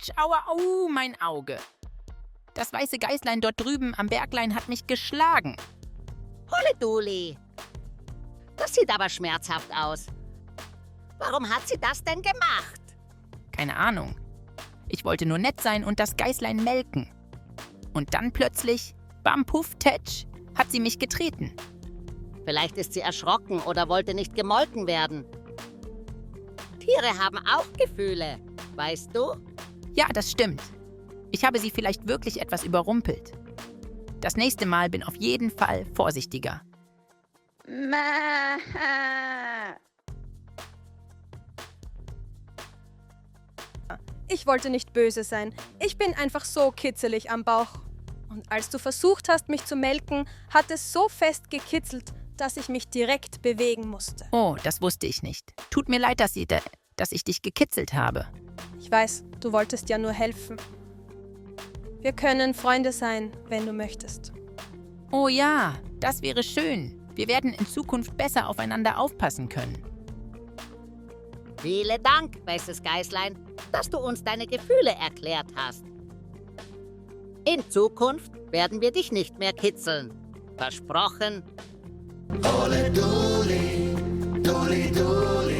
Autsch, aua, au, mein Auge. Das weiße Geißlein dort drüben am Berglein hat mich geschlagen. Huliduli. Das sieht aber schmerzhaft aus. Warum hat sie das denn gemacht? Keine Ahnung. Ich wollte nur nett sein und das Geißlein melken. Und dann plötzlich, bam, puff, tätsch, hat sie mich getreten. Vielleicht ist sie erschrocken oder wollte nicht gemolken werden. Tiere haben auch Gefühle, weißt du? Ja, das stimmt. Ich habe sie vielleicht wirklich etwas überrumpelt. Das nächste Mal bin auf jeden Fall vorsichtiger. Ich wollte nicht böse sein. Ich bin einfach so kitzelig am Bauch. Und als du versucht hast, mich zu melken, hat es so fest gekitzelt, dass ich mich direkt bewegen musste. Oh, das wusste ich nicht. Tut mir leid, dass ich dich gekitzelt habe. Ich weiß, du wolltest ja nur helfen. Wir können Freunde sein, wenn du möchtest. Oh ja, das wäre schön. Wir werden in Zukunft besser aufeinander aufpassen können. Vielen Dank, weißes Geißlein, dass du uns deine Gefühle erklärt hast. In Zukunft werden wir dich nicht mehr kitzeln. Versprochen. Ole Duli, Duli Duli.